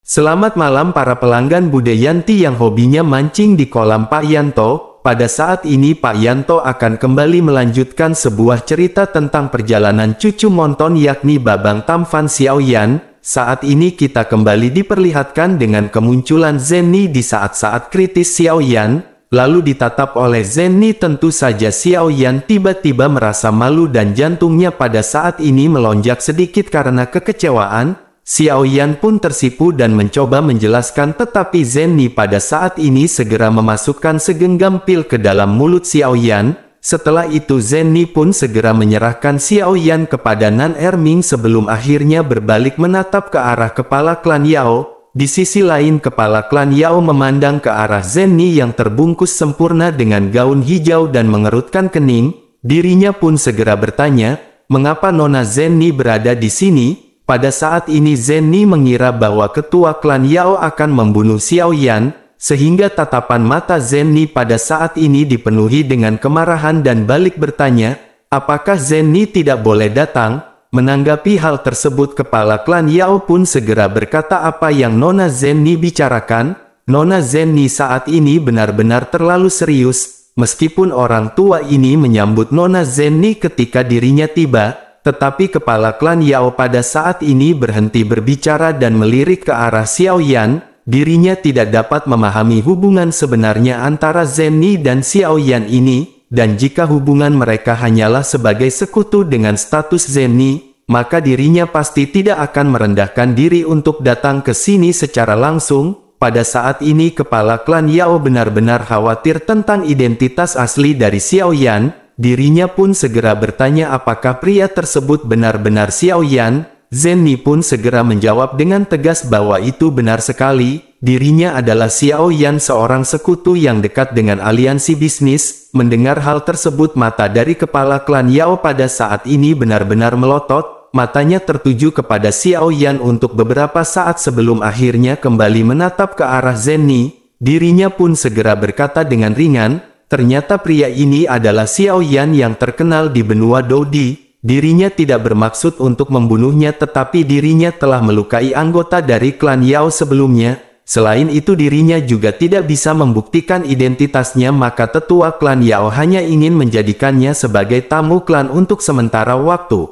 Selamat malam para pelanggan Bude Yanti yang hobinya mancing di kolam Pak Yanto. Pada saat ini Pak Yanto akan kembali melanjutkan sebuah cerita tentang perjalanan cucu Monton yakni Babang Tamfan Xiaoyan. Saat ini kita kembali diperlihatkan dengan kemunculan Zenny di saat-saat kritis Xiaoyan. Lalu ditatap oleh Zenny, tentu saja Xiaoyan tiba-tiba merasa malu dan jantungnya pada saat ini melonjak sedikit karena kekecewaan. Xiaoyan pun tersipu dan mencoba menjelaskan, tetapi Zenny pada saat ini segera memasukkan segenggam pil ke dalam mulut Xiaoyan. Setelah itu Zenny pun segera menyerahkan Xiaoyan kepada Nan Erming sebelum akhirnya berbalik menatap ke arah kepala klan Yao. Di sisi lain kepala klan Yao memandang ke arah Zenny yang terbungkus sempurna dengan gaun hijau dan mengerutkan kening. Dirinya pun segera bertanya, mengapa Nona Zenny berada di sini? Pada saat ini Zenny mengira bahwa ketua klan Yao akan membunuh Xiaoyan, sehingga tatapan mata Zenny pada saat ini dipenuhi dengan kemarahan dan balik bertanya, apakah Zenny tidak boleh datang? Menanggapi hal tersebut kepala klan Yao pun segera berkata, apa yang Nona Zenny bicarakan? Nona Zenny saat ini benar-benar terlalu serius, meskipun orang tua ini menyambut Nona Zenny ketika dirinya tiba. Tetapi kepala klan Yao pada saat ini berhenti berbicara dan melirik ke arah Xiaoyan. Dirinya tidak dapat memahami hubungan sebenarnya antara Zenny dan Xiaoyan ini, dan jika hubungan mereka hanyalah sebagai sekutu dengan status Zenny, maka dirinya pasti tidak akan merendahkan diri untuk datang ke sini secara langsung. Pada saat ini kepala klan Yao benar-benar khawatir tentang identitas asli dari Xiaoyan. Dirinya pun segera bertanya apakah pria tersebut benar-benar Xiaoyan. Zenny pun segera menjawab dengan tegas bahwa itu benar sekali. Dirinya adalah Xiaoyan, seorang sekutu yang dekat dengan aliansi bisnis. Mendengar hal tersebut mata dari kepala klan Yao pada saat ini benar-benar melotot. Matanya tertuju kepada Xiaoyan untuk beberapa saat sebelum akhirnya kembali menatap ke arah Zenny. Dirinya pun segera berkata dengan ringan, ternyata pria ini adalah Xiaoyan yang terkenal di benua Dodi. Dirinya tidak bermaksud untuk membunuhnya, tetapi dirinya telah melukai anggota dari klan Yao sebelumnya. Selain itu dirinya juga tidak bisa membuktikan identitasnya, maka tetua klan Yao hanya ingin menjadikannya sebagai tamu klan untuk sementara waktu.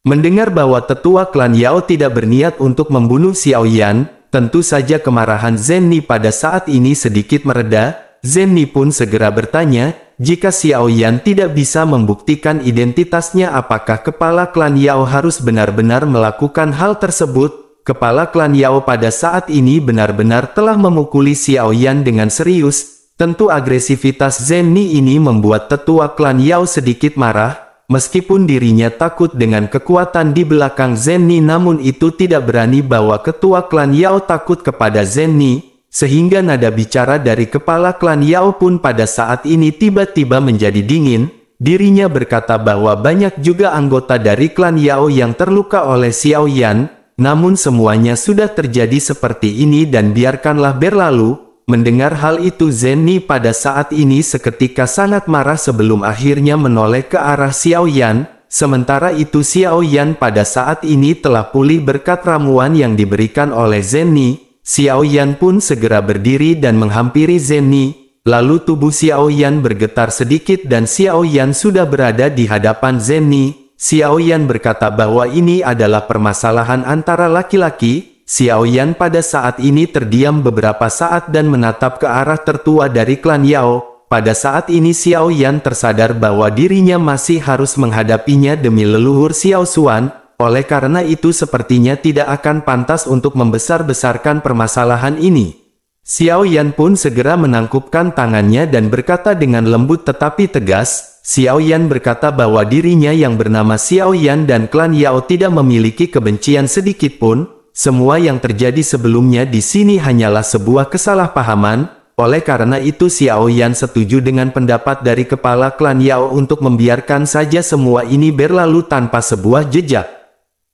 Mendengar bahwa tetua klan Yao tidak berniat untuk membunuh Xiaoyan, tentu saja kemarahan Zenny pada saat ini sedikit mereda. Zenny pun segera bertanya, jika Xiaoyan tidak bisa membuktikan identitasnya, apakah kepala klan Yao harus benar-benar melakukan hal tersebut? Kepala klan Yao pada saat ini benar-benar telah memukuli Xiaoyan dengan serius. Tentu agresivitas Zenny ini membuat tetua klan Yao sedikit marah. Meskipun dirinya takut dengan kekuatan di belakang Zenny, namun itu tidak berani bahwa ketua klan Yao takut kepada Zenny. Sehingga nada bicara dari kepala klan Yao pun pada saat ini tiba-tiba menjadi dingin. Dirinya berkata bahwa banyak juga anggota dari klan Yao yang terluka oleh Xiaoyan. Namun semuanya sudah terjadi seperti ini dan biarkanlah berlalu. Mendengar hal itu Zenny pada saat ini seketika sangat marah sebelum akhirnya menoleh ke arah Xiaoyan. Sementara itu Xiaoyan pada saat ini telah pulih berkat ramuan yang diberikan oleh Zenny. Xiaoyan pun segera berdiri dan menghampiri Zenny. Lalu tubuh Xiaoyan bergetar sedikit dan Xiaoyan sudah berada di hadapan Zenny. Xiaoyan berkata bahwa ini adalah permasalahan antara laki-laki. Xiaoyan pada saat ini terdiam beberapa saat dan menatap ke arah tertua dari klan Yao. Pada saat ini Xiaoyan tersadar bahwa dirinya masih harus menghadapinya demi leluhur Xiao Xuan. Oleh karena itu sepertinya tidak akan pantas untuk membesar-besarkan permasalahan ini. Xiaoyan pun segera menangkupkan tangannya dan berkata dengan lembut tetapi tegas. Xiaoyan berkata bahwa dirinya yang bernama Xiaoyan dan klan Yao tidak memiliki kebencian sedikit pun. Semua yang terjadi sebelumnya di sini hanyalah sebuah kesalahpahaman. Oleh karena itu Xiaoyan setuju dengan pendapat dari kepala klan Yao untuk membiarkan saja semua ini berlalu tanpa sebuah jejak.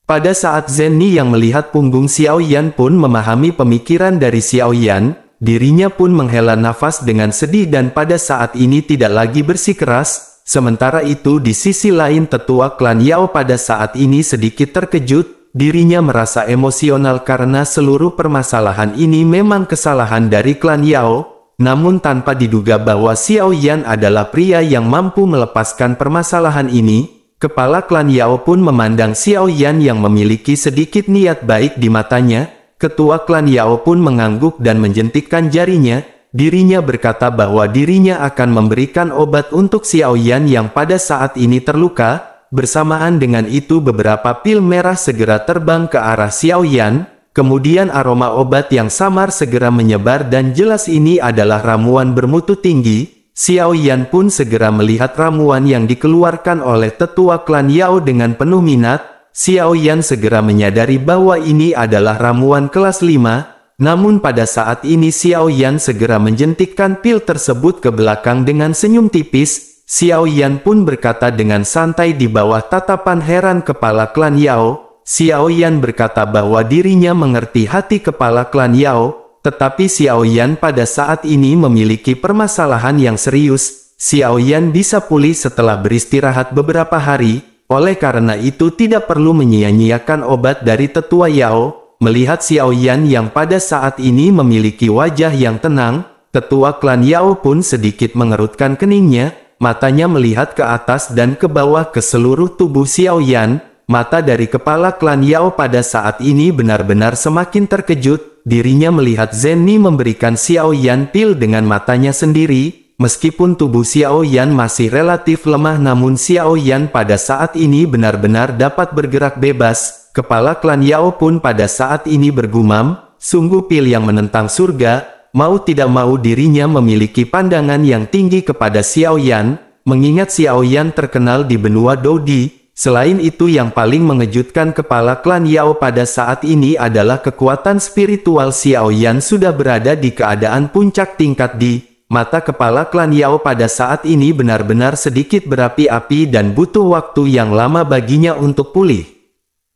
Pada saat Zenny yang melihat punggung Xiaoyan pun memahami pemikiran dari Xiaoyan, dirinya pun menghela nafas dengan sedih dan pada saat ini tidak lagi bersikeras. Sementara itu di sisi lain tetua klan Yao pada saat ini sedikit terkejut. dirinya merasa emosional karena seluruh permasalahan ini memang kesalahan dari klan Yao. Namun tanpa diduga bahwa Xiao Yan adalah pria yang mampu melepaskan permasalahan ini, kepala klan Yao pun memandang Xiao Yan yang memiliki sedikit niat baik di matanya. Ketua klan Yao pun mengangguk dan menjentikkan jarinya. Dirinya berkata bahwa dirinya akan memberikan obat untuk Xiao Yan yang pada saat ini terluka. Bersamaan dengan itu beberapa pil merah segera terbang ke arah Xiao Yan. Kemudian aroma obat yang samar segera menyebar dan jelas ini adalah ramuan bermutu tinggi. Xiao Yan pun segera melihat ramuan yang dikeluarkan oleh tetua klan Yao dengan penuh minat. Xiao Yan segera menyadari bahwa ini adalah ramuan kelas 5. Namun pada saat ini Xiao Yan segera menjentikkan pil tersebut ke belakang dengan senyum tipis. Xiao Yan pun berkata dengan santai di bawah tatapan heran kepala klan Yao. Xiao Yan berkata bahwa dirinya mengerti hati kepala klan Yao, tetapi Xiao Yan pada saat ini memiliki permasalahan yang serius. Xiao Yan bisa pulih setelah beristirahat beberapa hari, oleh karena itu tidak perlu menyia-nyiakan obat dari tetua Yao. Melihat Xiao Yan yang pada saat ini memiliki wajah yang tenang, tetua klan Yao pun sedikit mengerutkan keningnya, matanya melihat ke atas dan ke bawah ke seluruh tubuh Xiao Yan. Mata dari kepala klan Yao pada saat ini benar-benar semakin terkejut. Dirinya melihat Zenni memberikan Xiao Yan pil dengan matanya sendiri. Meskipun tubuh Xiao Yan masih relatif lemah, namun Xiao Yan pada saat ini benar-benar dapat bergerak bebas. Kepala klan Yao pun pada saat ini bergumam, sungguh pil yang menentang surga. Mau tidak mau dirinya memiliki pandangan yang tinggi kepada Xiao Yan, mengingat Xiao Yan terkenal di benua Dodi. Selain itu yang paling mengejutkan kepala klan Yao pada saat ini adalah kekuatan spiritual Xiao Yan sudah berada di keadaan puncak tingkat di mata kepala klan Yao pada saat ini benar-benar sedikit berapi-api dan butuh waktu yang lama baginya untuk pulih.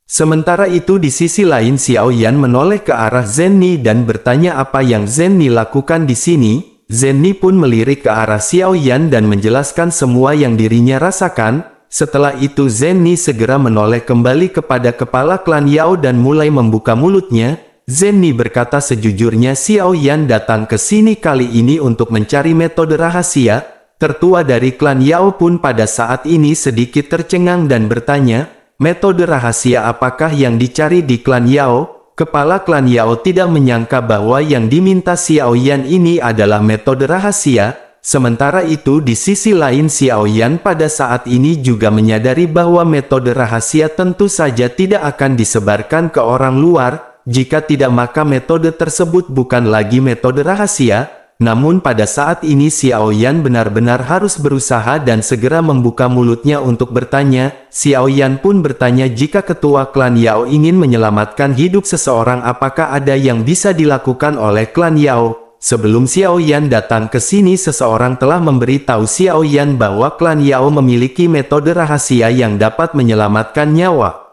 Sementara itu di sisi lain Xiao Yan menoleh ke arah Zenni dan bertanya apa yang Zenni lakukan di sini. Zenni pun melirik ke arah Xiao Yan dan menjelaskan semua yang dirinya rasakan. Setelah itu Zenni segera menoleh kembali kepada kepala klan Yao dan mulai membuka mulutnya. Zenni berkata sejujurnya Xiao Yan datang ke sini kali ini untuk mencari metode rahasia. Tertua dari klan Yao pun pada saat ini sedikit tercengang dan bertanya, metode rahasia apakah yang dicari di klan Yao? Kepala klan Yao tidak menyangka bahwa yang diminta Xiao Yan ini adalah metode rahasia. Sementara itu di sisi lain Xiao Yan pada saat ini juga menyadari bahwa metode rahasia tentu saja tidak akan disebarkan ke orang luar. Jika tidak maka metode tersebut bukan lagi metode rahasia. Namun pada saat ini Xiao Yan benar-benar harus berusaha dan segera membuka mulutnya untuk bertanya. Xiao Yan pun bertanya jika ketua klan Yao ingin menyelamatkan hidup seseorang apakah ada yang bisa dilakukan oleh klan Yao. Sebelum Xiao Yan datang ke sini seseorang telah memberitahu Xiao Yan bahwa klan Yao memiliki metode rahasia yang dapat menyelamatkan nyawa.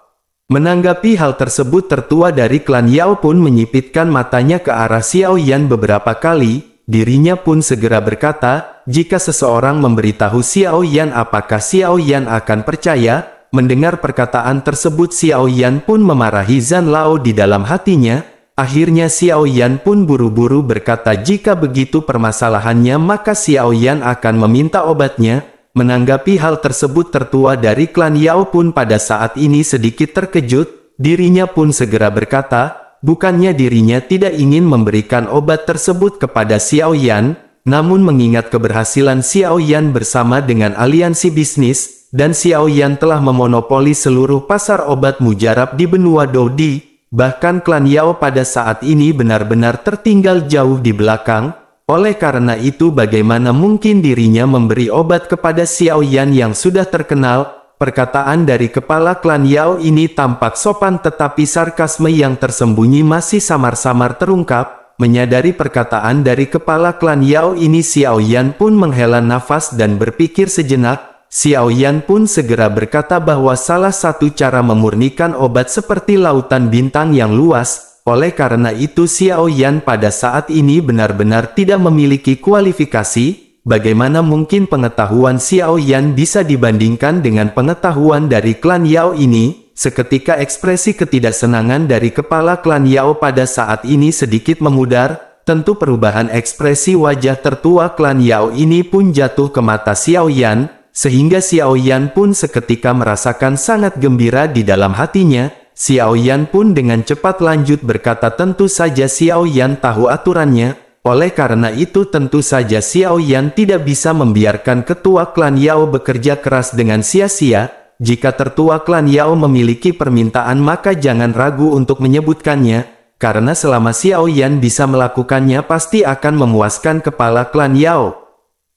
Menanggapi hal tersebut tertua dari klan Yao pun menyipitkan matanya ke arah Xiao Yan beberapa kali. Dirinya pun segera berkata, jika seseorang memberitahu Xiao Yan apakah Xiao Yan akan percaya? Mendengar perkataan tersebut Xiao Yan pun memarahi Zhan Lao di dalam hatinya. Akhirnya Xiao Yan pun buru-buru berkata jika begitu permasalahannya maka Xiao Yan akan meminta obatnya. Menanggapi hal tersebut tertua dari klan Yao pun pada saat ini sedikit terkejut. Dirinya pun segera berkata, bukannya dirinya tidak ingin memberikan obat tersebut kepada Xiao Yan, namun mengingat keberhasilan Xiao Yan bersama dengan aliansi bisnis, dan Xiao Yan telah memonopoli seluruh pasar obat mujarab di benua Dodi. Bahkan klan Yao pada saat ini benar-benar tertinggal jauh di belakang. Oleh karena itu bagaimana mungkin dirinya memberi obat kepada Xiao Yan yang sudah terkenal? Perkataan dari kepala klan Yao ini tampak sopan tetapi sarkasme yang tersembunyi masih samar-samar terungkap. Menyadari perkataan dari kepala klan Yao ini Xiao Yan pun menghela nafas dan berpikir sejenak. Xiao Yan pun segera berkata bahwa salah satu cara memurnikan obat seperti lautan bintang yang luas. Oleh karena itu Xiao Yan pada saat ini benar-benar tidak memiliki kualifikasi. Bagaimana mungkin pengetahuan Xiao Yan bisa dibandingkan dengan pengetahuan dari klan Yao ini? seketika ekspresi ketidaksenangan dari kepala klan Yao pada saat ini sedikit memudar. Tentu perubahan ekspresi wajah tertua klan Yao ini pun jatuh ke mata Xiao Yan, sehingga Xiao Yan pun seketika merasakan sangat gembira di dalam hatinya. Xiao Yan pun dengan cepat lanjut berkata, tentu saja Xiao Yan tahu aturannya, oleh karena itu tentu saja Xiao Yan tidak bisa membiarkan ketua klan Yao bekerja keras dengan sia-sia. Jika tertua klan Yao memiliki permintaan maka jangan ragu untuk menyebutkannya, karena selama Xiao Yan bisa melakukannya pasti akan memuaskan kepala klan Yao.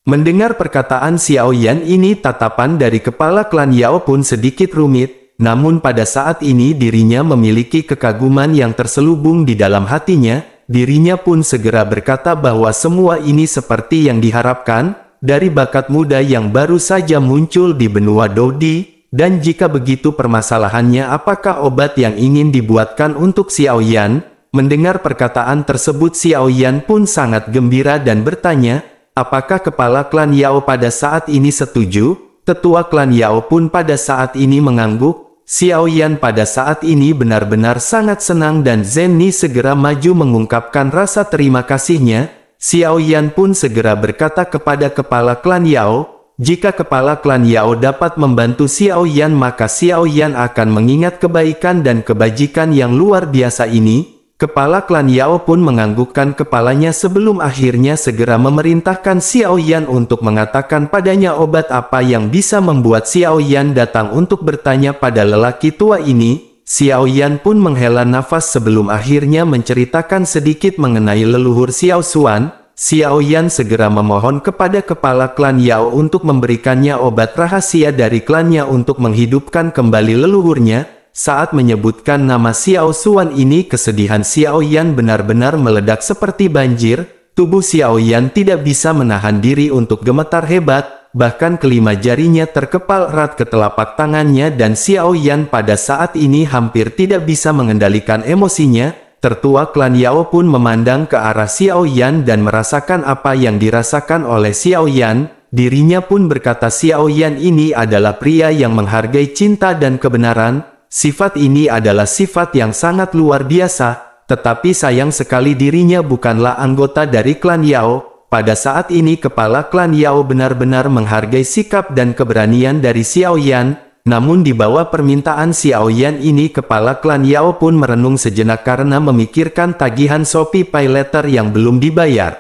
Mendengar perkataan Xiao Yan ini, tatapan dari kepala klan Yao pun sedikit rumit, namun pada saat ini dirinya memiliki kekaguman yang terselubung di dalam hatinya. Dirinya pun segera berkata bahwa semua ini seperti yang diharapkan, dari bakat muda yang baru saja muncul di benua Dodi. Dan jika begitu permasalahannya apakah obat yang ingin dibuatkan untuk Xiao Yan? Mendengar perkataan tersebut Xiao Yan pun sangat gembira dan bertanya, apakah kepala klan Yao pada saat ini setuju? Tetua klan Yao pun pada saat ini mengangguk. Xiao Yan pada saat ini benar-benar sangat senang dan Zenni segera maju mengungkapkan rasa terima kasihnya. Xiao Yan pun segera berkata kepada kepala klan Yao, jika kepala klan Yao dapat membantu Xiao Yan maka Xiao Yan akan mengingat kebaikan dan kebajikan yang luar biasa ini. Kepala klan Yao pun menganggukkan kepalanya sebelum akhirnya segera memerintahkan Xiao Yan untuk mengatakan padanya obat apa yang bisa membuat Xiao Yan datang untuk bertanya pada lelaki tua ini. Xiao Yan pun menghela nafas sebelum akhirnya menceritakan sedikit mengenai leluhur Xiao Xuan. Xiao Yan segera memohon kepada kepala klan Yao untuk memberikannya obat rahasia dari klannya untuk menghidupkan kembali leluhurnya. Saat menyebutkan nama Xiao Xuan ini, kesedihan Xiao Yan benar-benar meledak seperti banjir. Tubuh Xiao Yan tidak bisa menahan diri untuk gemetar hebat, bahkan kelima jarinya terkepal erat ke telapak tangannya dan Xiao Yan pada saat ini hampir tidak bisa mengendalikan emosinya. Tertua klan Yao pun memandang ke arah Xiao Yan dan merasakan apa yang dirasakan oleh Xiao Yan. Dirinya pun berkata Xiao Yan ini adalah pria yang menghargai cinta dan kebenaran. Sifat ini adalah sifat yang sangat luar biasa, tetapi sayang sekali dirinya bukanlah anggota dari klan Yao. Pada saat ini kepala klan Yao benar-benar menghargai sikap dan keberanian dari Xiao Yan. Namun di bawah permintaan Xiao Yan ini kepala klan Yao pun merenung sejenak karena memikirkan tagihan Shopee Pay Letter yang belum dibayar.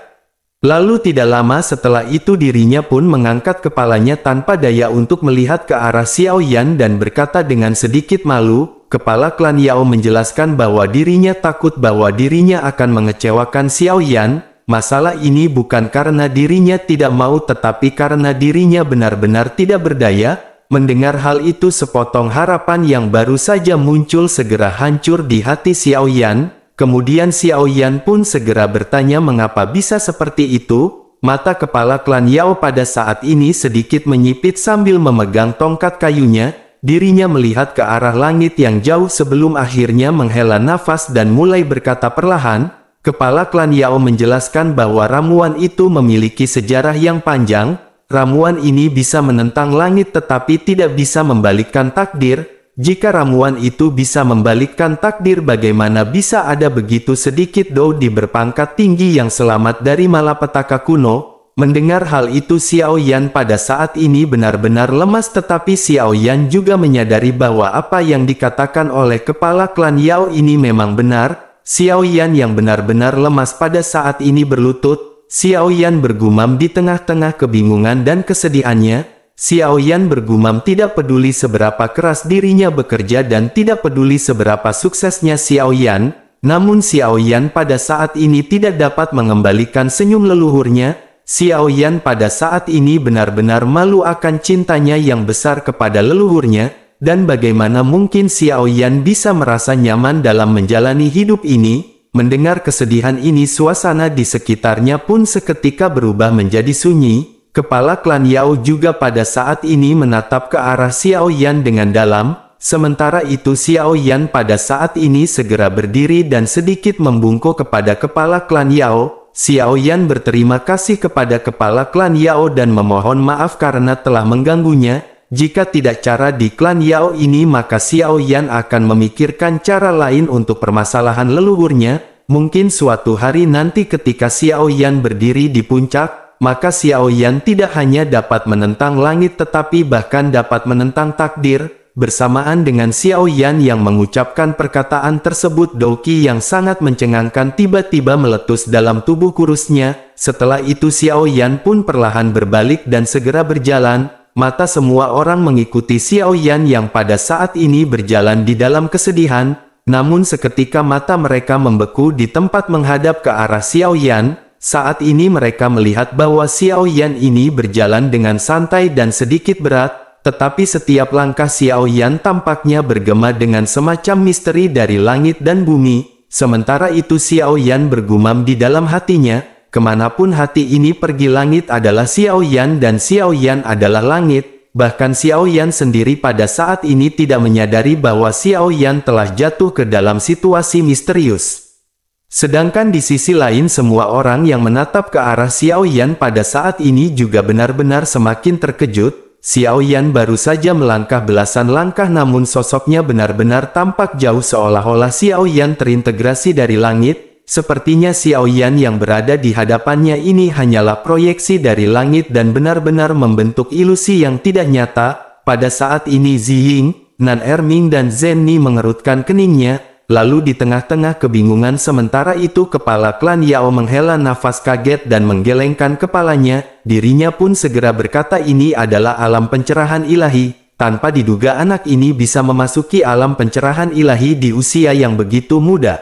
Lalu tidak lama setelah itu dirinya pun mengangkat kepalanya tanpa daya untuk melihat ke arah Xiao Yan dan berkata dengan sedikit malu. Kepala klan Yao menjelaskan bahwa dirinya takut bahwa dirinya akan mengecewakan Xiao Yan. Masalah ini bukan karena dirinya tidak mau tetapi karena dirinya benar-benar tidak berdaya. Mendengar hal itu sepotong harapan yang baru saja muncul segera hancur di hati Xiao Yan. Kemudian Xiao Yan pun segera bertanya mengapa bisa seperti itu. Mata kepala klan Yao pada saat ini sedikit menyipit sambil memegang tongkat kayunya. Dirinya melihat ke arah langit yang jauh sebelum akhirnya menghela nafas dan mulai berkata perlahan. Kepala klan Yao menjelaskan bahwa ramuan itu memiliki sejarah yang panjang. Ramuan ini bisa menentang langit tetapi tidak bisa membalikkan takdir. Jika ramuan itu bisa membalikkan takdir, bagaimana bisa ada begitu sedikit Dodi berpangkat tinggi yang selamat dari malapetaka kuno? Mendengar hal itu Xiao Yan pada saat ini benar-benar lemas, tetapi Xiao Yan juga menyadari bahwa apa yang dikatakan oleh kepala klan Yao ini memang benar. Xiao Yan yang benar-benar lemas pada saat ini berlutut. Xiao Yan bergumam di tengah-tengah kebingungan dan kesedihannya. Xiao Yan bergumam tidak peduli seberapa keras dirinya bekerja dan tidak peduli seberapa suksesnya Xiao Yan. Namun Xiao Yan pada saat ini tidak dapat mengembalikan senyum leluhurnya. Xiao Yan pada saat ini benar-benar malu akan cintanya yang besar kepada leluhurnya. Dan bagaimana mungkin Xiao Yan bisa merasa nyaman dalam menjalani hidup ini? Mendengar kesedihan ini suasana di sekitarnya pun seketika berubah menjadi sunyi. Kepala klan Yao juga pada saat ini menatap ke arah Xiao Yan dengan dalam. Sementara itu Xiao Yan pada saat ini segera berdiri dan sedikit membungkuk kepada kepala klan Yao. Xiao Yan berterima kasih kepada kepala klan Yao dan memohon maaf karena telah mengganggunya. jika tidak cara di klan Yao ini maka Xiao Yan akan memikirkan cara lain untuk permasalahan leluhurnya. Mungkin suatu hari nanti ketika Xiao Yan berdiri di puncak, maka Xiao Yan tidak hanya dapat menentang langit tetapi bahkan dapat menentang takdir. Bersamaan dengan Xiao Yan yang mengucapkan perkataan tersebut, Douqi yang sangat mencengangkan tiba-tiba meletus dalam tubuh kurusnya. Setelah itu Xiao Yan pun perlahan berbalik dan segera berjalan. Mata semua orang mengikuti Xiao Yan yang pada saat ini berjalan di dalam kesedihan. Namun seketika mata mereka membeku di tempat menghadap ke arah Xiao Yan. Saat ini mereka melihat bahwa Xiao Yan ini berjalan dengan santai dan sedikit berat. Tetapi setiap langkah Xiao Yan tampaknya bergema dengan semacam misteri dari langit dan bumi. Sementara itu Xiao Yan bergumam di dalam hatinya, kemanapun hati ini pergi langit adalah Xiao Yan dan Xiao Yan adalah langit. Bahkan Xiao Yan sendiri pada saat ini tidak menyadari bahwa Xiao Yan telah jatuh ke dalam situasi misterius. Sedangkan di sisi lain semua orang yang menatap ke arah Xiao Yan pada saat ini juga benar-benar semakin terkejut. Xiao Yan baru saja melangkah belasan langkah namun sosoknya benar-benar tampak jauh seolah-olah Xiao Yan terintegrasi dari langit. Sepertinya Xiao Yan yang berada di hadapannya ini hanyalah proyeksi dari langit dan benar-benar membentuk ilusi yang tidak nyata. Pada saat ini Ziying, Nan Erming dan Zhen Ni mengerutkan keningnya. Lalu di tengah-tengah kebingungan sementara itu kepala klan Yao menghela nafas kaget dan menggelengkan kepalanya. Dirinya pun segera berkata ini adalah alam pencerahan ilahi. Tanpa diduga anak ini bisa memasuki alam pencerahan ilahi di usia yang begitu muda.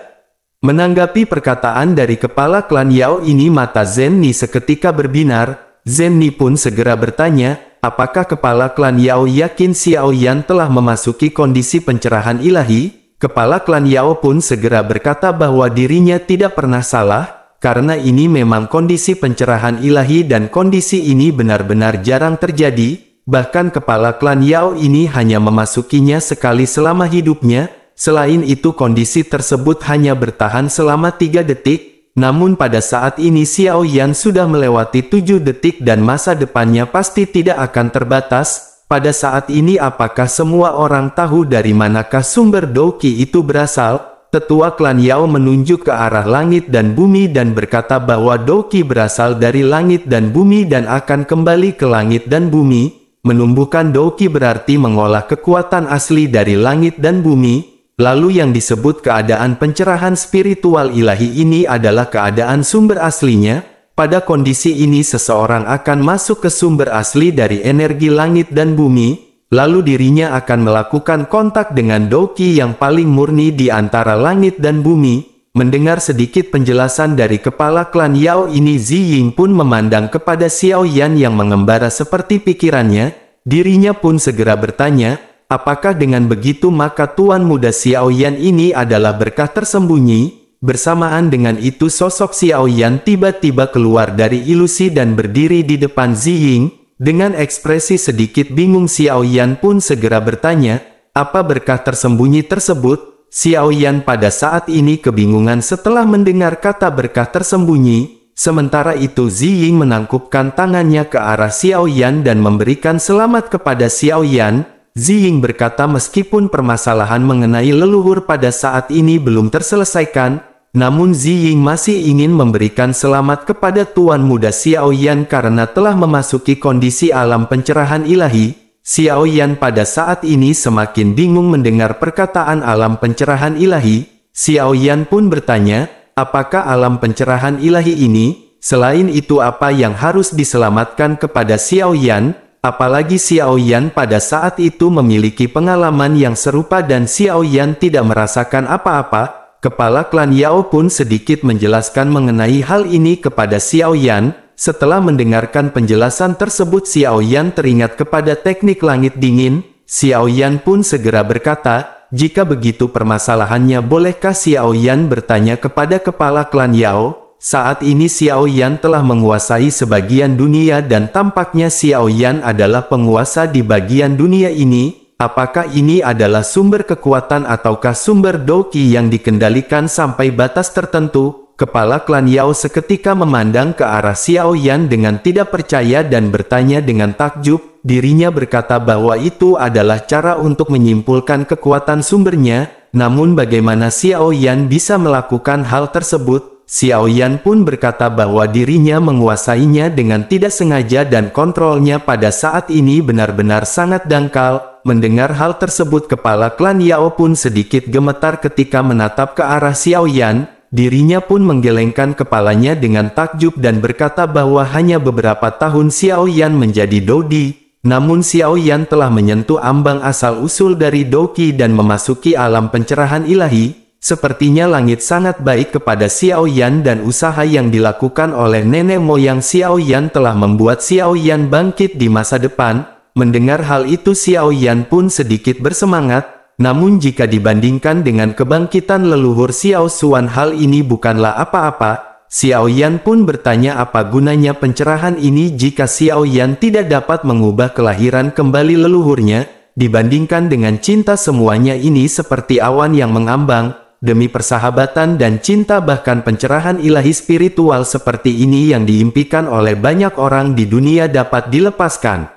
Menanggapi perkataan dari kepala klan Yao ini mata Zhen Ni seketika berbinar. Zhen Ni pun segera bertanya, apakah kepala klan Yao yakin Xiao Yan telah memasuki kondisi pencerahan ilahi? Kepala klan Yao pun segera berkata bahwa dirinya tidak pernah salah, karena ini memang kondisi pencerahan ilahi dan kondisi ini benar-benar jarang terjadi. Bahkan kepala klan Yao ini hanya memasukinya sekali selama hidupnya. Selain itu kondisi tersebut hanya bertahan selama 3 detik. Namun pada saat ini Xiao Yan sudah melewati 7 detik dan masa depannya pasti tidak akan terbatas. Pada saat ini apakah semua orang tahu dari manakah sumber Douqi itu berasal? Tetua klan Yao menunjuk ke arah langit dan bumi dan berkata bahwa Douqi berasal dari langit dan bumi dan akan kembali ke langit dan bumi. Menumbuhkan Douqi berarti mengolah kekuatan asli dari langit dan bumi. Lalu yang disebut keadaan pencerahan spiritual ilahi ini adalah keadaan sumber aslinya. Pada kondisi ini seseorang akan masuk ke sumber asli dari energi langit dan bumi, lalu dirinya akan melakukan kontak dengan Douqi yang paling murni di antara langit dan bumi. Mendengar sedikit penjelasan dari kepala klan Yao ini Ziying pun memandang kepada Xiao Yan yang mengembara seperti pikirannya. Dirinya pun segera bertanya, apakah dengan begitu maka tuan muda Xiao Yan ini adalah berkah tersembunyi? Bersamaan dengan itu sosok Xiao Yan tiba-tiba keluar dari ilusi dan berdiri di depan Ziying. Dengan ekspresi sedikit bingung Xiao Yan pun segera bertanya, apa berkah tersembunyi tersebut? Xiao Yan pada saat ini kebingungan setelah mendengar kata berkah tersembunyi. Sementara itu Ziying menangkupkan tangannya ke arah Xiao Yan dan memberikan selamat kepada Xiao Yan. Ziying berkata meskipun permasalahan mengenai leluhur pada saat ini belum terselesaikan, namun Ziying masih ingin memberikan selamat kepada tuan muda Xiao Yan karena telah memasuki kondisi alam pencerahan ilahi. Xiao Yan pada saat ini semakin bingung mendengar perkataan alam pencerahan ilahi. Xiao Yan pun bertanya, apakah alam pencerahan ilahi ini? Selain itu apa yang harus diselamatkan kepada Xiao Yan? Apalagi Xiao Yan pada saat itu memiliki pengalaman yang serupa dan Xiao Yan tidak merasakan apa-apa. Kepala klan Yao pun sedikit menjelaskan mengenai hal ini kepada Xiao Yan. Setelah mendengarkan penjelasan tersebut Xiao Yan teringat kepada teknik langit dingin. Xiao Yan pun segera berkata, jika begitu permasalahannya bolehkah Xiao Yan bertanya kepada kepala klan Yao? Saat ini Xiao Yan telah menguasai sebagian dunia dan tampaknya Xiao Yan adalah penguasa di bagian dunia ini. Apakah ini adalah sumber kekuatan ataukah sumber Douqi yang dikendalikan sampai batas tertentu? Kepala klan Yao seketika memandang ke arah Xiao Yan dengan tidak percaya dan bertanya dengan takjub, dirinya berkata bahwa itu adalah cara untuk menyimpulkan kekuatan sumbernya, namun bagaimana Xiao Yan bisa melakukan hal tersebut? Xiao Yan pun berkata bahwa dirinya menguasainya dengan tidak sengaja dan kontrolnya pada saat ini benar-benar sangat dangkal. Mendengar hal tersebut kepala klan Yao pun sedikit gemetar ketika menatap ke arah Xiao Yan. Dirinya pun menggelengkan kepalanya dengan takjub dan berkata bahwa hanya beberapa tahun Xiao Yan menjadi Dodi, namun Xiao Yan telah menyentuh ambang asal-usul dari Doqi dan memasuki alam pencerahan ilahi. Sepertinya langit sangat baik kepada Xiao Yan dan usaha yang dilakukan oleh nenek moyang Xiao Yan telah membuat Xiao Yan bangkit di masa depan. Mendengar hal itu Xiao Yan pun sedikit bersemangat. Namun jika dibandingkan dengan kebangkitan leluhur Xiao Xuan hal ini bukanlah apa-apa. Xiao Yan pun bertanya apa gunanya pencerahan ini jika Xiao Yan tidak dapat mengubah kelahiran kembali leluhurnya. Dibandingkan dengan cinta semuanya ini seperti awan yang mengambang. Demi persahabatan dan cinta bahkan pencerahan ilahi spiritual seperti ini yang diimpikan oleh banyak orang di dunia dapat dilepaskan.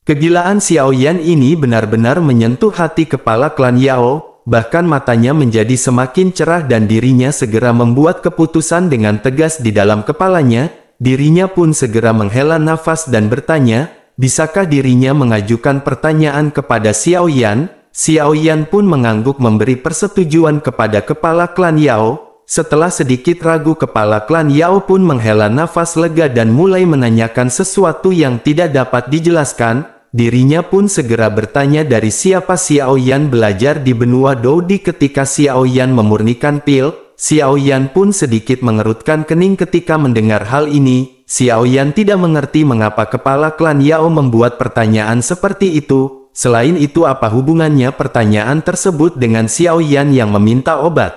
Kegilaan Xiao Yan ini benar-benar menyentuh hati kepala klan Yao, bahkan matanya menjadi semakin cerah dan dirinya segera membuat keputusan dengan tegas di dalam kepalanya. Dirinya pun segera menghela nafas dan bertanya, bisakah dirinya mengajukan pertanyaan kepada Xiao Yan? Xiao Yan pun mengangguk memberi persetujuan kepada kepala klan Yao. Setelah sedikit ragu kepala klan Yao pun menghela nafas lega dan mulai menanyakan sesuatu yang tidak dapat dijelaskan. Dirinya pun segera bertanya dari siapa Xiao Yan belajar di benua Dodi ketika Xiao Yan memurnikan pil. Xiao Yan pun sedikit mengerutkan kening ketika mendengar hal ini. Xiao Yan tidak mengerti mengapa kepala klan Yao membuat pertanyaan seperti itu. Selain itu apa hubungannya pertanyaan tersebut dengan Xiao Yan yang meminta obat?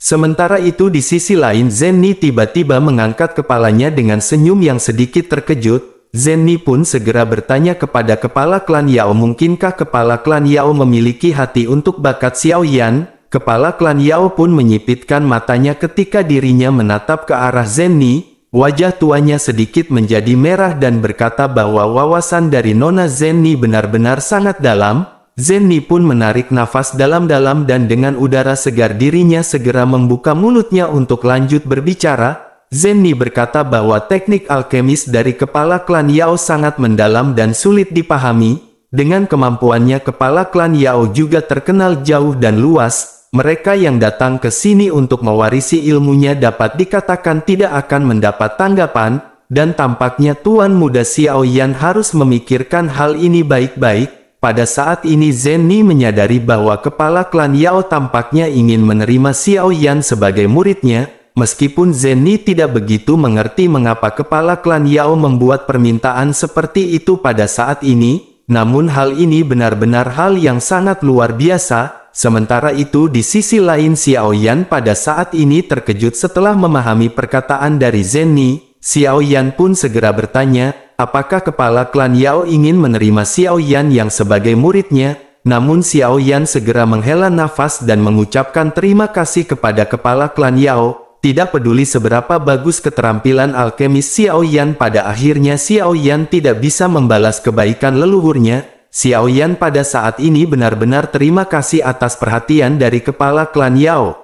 Sementara itu di sisi lain Zenni tiba-tiba mengangkat kepalanya dengan senyum yang sedikit terkejut. Zenni pun segera bertanya kepada kepala klan Yao, mungkinkah kepala klan Yao memiliki hati untuk bakat Xiao Yan? Kepala klan Yao pun menyipitkan matanya ketika dirinya menatap ke arah Zenni. Wajah tuanya sedikit menjadi merah dan berkata bahwa wawasan dari Nona Zenni benar-benar sangat dalam. Zenni pun menarik nafas dalam-dalam dan dengan udara segar dirinya segera membuka mulutnya untuk lanjut berbicara. Zenni berkata bahwa teknik alkemis dari kepala klan Yao sangat mendalam dan sulit dipahami. Dengan kemampuannya kepala klan Yao juga terkenal jauh dan luas. Mereka yang datang ke sini untuk mewarisi ilmunya dapat dikatakan tidak akan mendapat tanggapan. Dan tampaknya Tuan Muda Xiao Yan harus memikirkan hal ini baik-baik. Pada saat ini Zenni menyadari bahwa kepala klan Yao tampaknya ingin menerima Xiao Yan sebagai muridnya. Meskipun Zenni tidak begitu mengerti mengapa kepala klan Yao membuat permintaan seperti itu pada saat ini, namun hal ini benar-benar hal yang sangat luar biasa. Sementara itu di sisi lain Xiao Yan pada saat ini terkejut setelah memahami perkataan dari Zenni. Xiao Yan pun segera bertanya, apakah kepala klan Yao ingin menerima Xiao Yan yang sebagai muridnya? Namun Xiao Yan segera menghela nafas dan mengucapkan terima kasih kepada kepala klan Yao. Tidak peduli seberapa bagus keterampilan alkemis Xiao Yan, pada akhirnya Xiao Yan tidak bisa membalas kebaikan leluhurnya. Xiao Yan pada saat ini benar-benar terima kasih atas perhatian dari kepala klan Yao.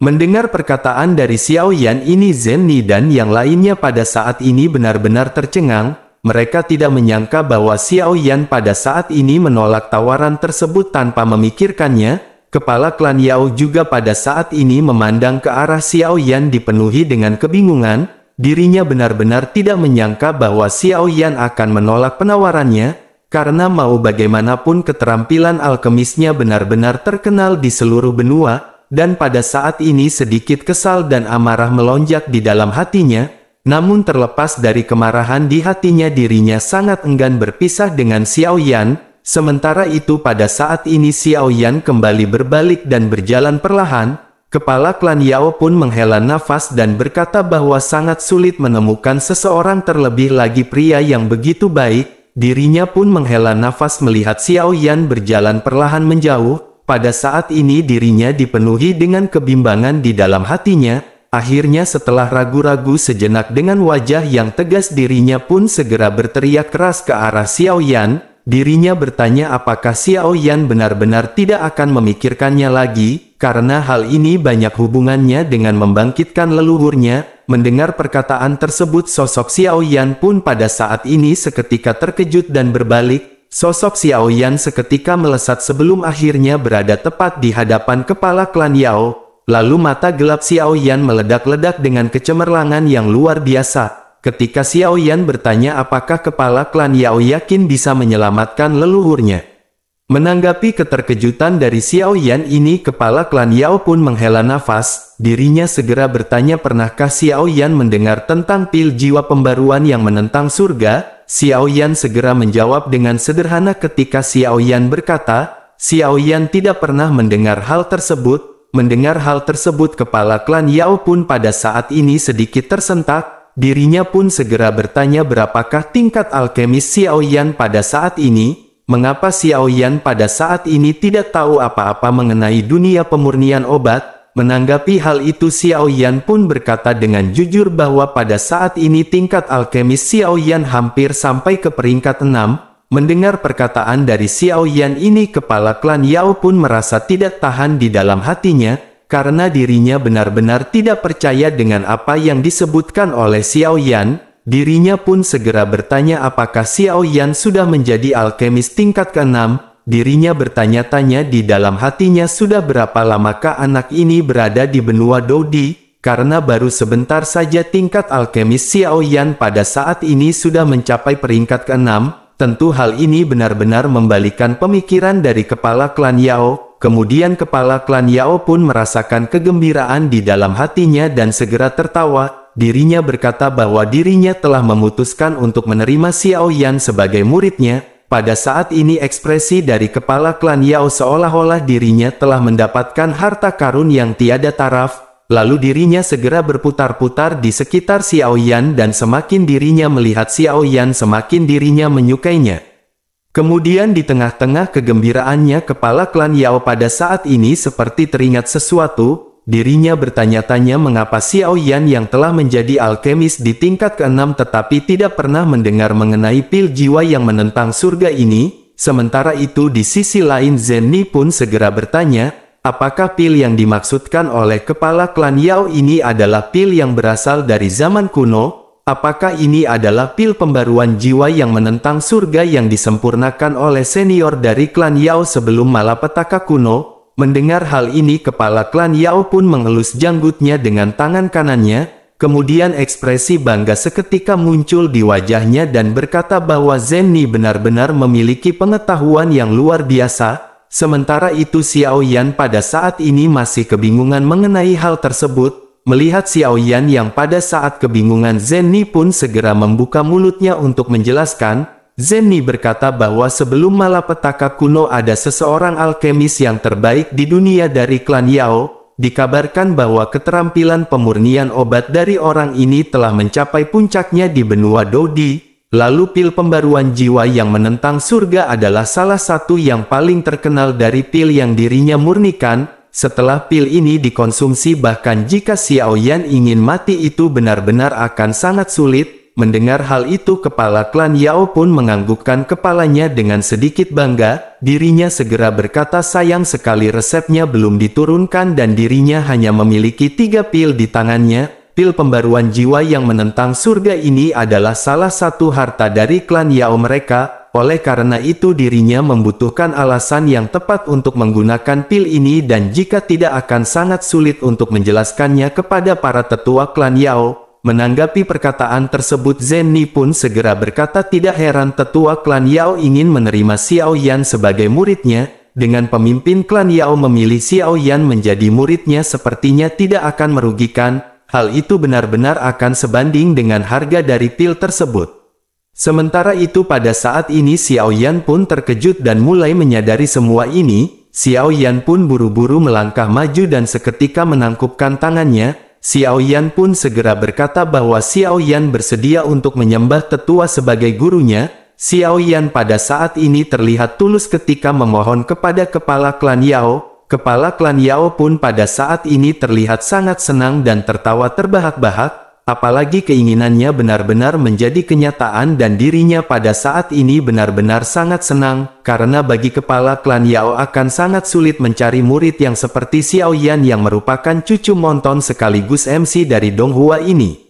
Mendengar perkataan dari Xiao Yan ini Zenni dan yang lainnya pada saat ini benar-benar tercengang. Mereka tidak menyangka bahwa Xiao Yan pada saat ini menolak tawaran tersebut tanpa memikirkannya. Kepala klan Yao juga pada saat ini memandang ke arah Xiao Yan dipenuhi dengan kebingungan. Dirinya benar-benar tidak menyangka bahwa Xiao Yan akan menolak penawarannya, karena mau bagaimanapun keterampilan alkemisnya benar-benar terkenal di seluruh benua, dan pada saat ini sedikit kesal dan amarah melonjak di dalam hatinya. Namun terlepas dari kemarahan di hatinya dirinya sangat enggan berpisah dengan Xiao Yan. Sementara itu pada saat ini Xiao Yan kembali berbalik dan berjalan perlahan. Kepala klan Yao pun menghela nafas dan berkata bahwa sangat sulit menemukan seseorang terlebih lagi pria yang begitu baik. Dirinya pun menghela nafas melihat Xiao Yan berjalan perlahan menjauh. Pada saat ini dirinya dipenuhi dengan kebimbangan di dalam hatinya. Akhirnya setelah ragu-ragu sejenak dengan wajah yang tegas dirinya pun segera berteriak keras ke arah Xiao Yan. Dirinya bertanya apakah Xiao Yan benar-benar tidak akan memikirkannya lagi, karena hal ini banyak hubungannya dengan membangkitkan leluhurnya. Mendengar perkataan tersebut sosok Xiao Yan pun pada saat ini seketika terkejut dan berbalik. Sosok Xiao Yan seketika melesat sebelum akhirnya berada tepat di hadapan kepala klan Yao. Lalu mata gelap Xiao Yan meledak-ledak dengan kecemerlangan yang luar biasa. Ketika Xiao Yan bertanya apakah kepala klan Yao yakin bisa menyelamatkan leluhurnya. Menanggapi keterkejutan dari Xiao Yan ini, kepala klan Yao pun menghela nafas. Dirinya segera bertanya pernahkah Xiao Yan mendengar tentang pil jiwa pembaruan yang menentang surga? Xiao Yan segera menjawab dengan sederhana ketika Xiao Yan berkata, Xiao Yan tidak pernah mendengar hal tersebut. Mendengar hal tersebut kepala klan Yao pun pada saat ini sedikit tersentak. Dirinya pun segera bertanya berapakah tingkat alkemis Xiao Yan pada saat ini. Mengapa Xiao Yan pada saat ini tidak tahu apa-apa mengenai dunia pemurnian obat? Menanggapi hal itu Xiao Yan pun berkata dengan jujur bahwa pada saat ini tingkat alkemis Xiao Yan hampir sampai ke peringkat 6. Mendengar perkataan dari Xiao Yan ini kepala klan Yao pun merasa tidak tahan di dalam hatinya. Karena dirinya benar-benar tidak percaya dengan apa yang disebutkan oleh Xiao Yan, dirinya pun segera bertanya apakah Xiao Yan sudah menjadi alkemis tingkat ke-6. Dirinya bertanya-tanya di dalam hatinya sudah berapa lamakah anak ini berada di benua Dodi, karena baru sebentar saja tingkat alkemis Xiao Yan pada saat ini sudah mencapai peringkat ke-6. Tentu hal ini benar-benar membalikan pemikiran dari kepala klan Yao. Kemudian kepala klan Yao pun merasakan kegembiraan di dalam hatinya dan segera tertawa. Dirinya berkata bahwa dirinya telah memutuskan untuk menerima Xiao Yan sebagai muridnya. Pada saat ini ekspresi dari kepala klan Yao seolah-olah dirinya telah mendapatkan harta karun yang tiada taraf. Lalu dirinya segera berputar-putar di sekitar Xiao Yan dan semakin dirinya melihat Xiao Yan semakin dirinya menyukainya. Kemudian di tengah-tengah kegembiraannya kepala klan Yao pada saat ini seperti teringat sesuatu. Dirinya bertanya-tanya mengapa Xiao Yan yang telah menjadi alkemis di tingkat ke-6 tetapi tidak pernah mendengar mengenai pil jiwa yang menentang surga ini. Sementara itu di sisi lain Zen Ni pun segera bertanya, apakah pil yang dimaksudkan oleh kepala klan Yao ini adalah pil yang berasal dari zaman kuno? Apakah ini adalah pil pembaruan jiwa yang menentang surga yang disempurnakan oleh senior dari klan Yao sebelum malapetaka kuno? Mendengar hal ini kepala klan Yao pun mengelus janggutnya dengan tangan kanannya. Kemudian ekspresi bangga seketika muncul di wajahnya dan berkata bahwa Zen Ni benar-benar memiliki pengetahuan yang luar biasa. Sementara itu Xiao Yan pada saat ini masih kebingungan mengenai hal tersebut. Melihat Xiao Yan yang pada saat kebingungan Zen Ni pun segera membuka mulutnya untuk menjelaskan. Zen Ni berkata bahwa sebelum malapetaka kuno ada seseorang alkemis yang terbaik di dunia dari klan Yao. Dikabarkan bahwa keterampilan pemurnian obat dari orang ini telah mencapai puncaknya di benua Dodi. Lalu pil pembaruan jiwa yang menentang surga adalah salah satu yang paling terkenal dari pil yang dirinya murnikan. Setelah pil ini dikonsumsi bahkan jika Xiao Yan ingin mati itu benar-benar akan sangat sulit. Mendengar hal itu kepala klan Yao pun menganggukkan kepalanya dengan sedikit bangga. Dirinya segera berkata sayang sekali resepnya belum diturunkan dan dirinya hanya memiliki 3 pil di tangannya. Pil pembaruan jiwa yang menentang surga ini adalah salah satu harta dari klan Yao mereka. Oleh karena itu dirinya membutuhkan alasan yang tepat untuk menggunakan pil ini dan jika tidak akan sangat sulit untuk menjelaskannya kepada para tetua klan Yao. Menanggapi perkataan tersebut Zen Ni pun segera berkata tidak heran tetua klan Yao ingin menerima Xiao Yan sebagai muridnya. Dengan pemimpin klan Yao memilih Xiao Yan menjadi muridnya sepertinya tidak akan merugikan. Hal itu benar-benar akan sebanding dengan harga dari pil tersebut. Sementara itu pada saat ini Xiao Yan pun terkejut dan mulai menyadari semua ini. Xiao Yan pun buru-buru melangkah maju dan seketika menangkupkan tangannya. Xiao Yan pun segera berkata bahwa Xiao Yan bersedia untuk menyembah tetua sebagai gurunya. Xiao Yan pada saat ini terlihat tulus ketika memohon kepada kepala klan Yao. kepala klan Yao pun pada saat ini terlihat sangat senang dan tertawa terbahak-bahak. Apalagi keinginannya benar-benar menjadi kenyataan dan dirinya pada saat ini benar-benar sangat senang, karena bagi kepala klan Yao akan sangat sulit mencari murid yang seperti Xiao Yan yang merupakan cucu Monton sekaligus MC dari Donghua ini.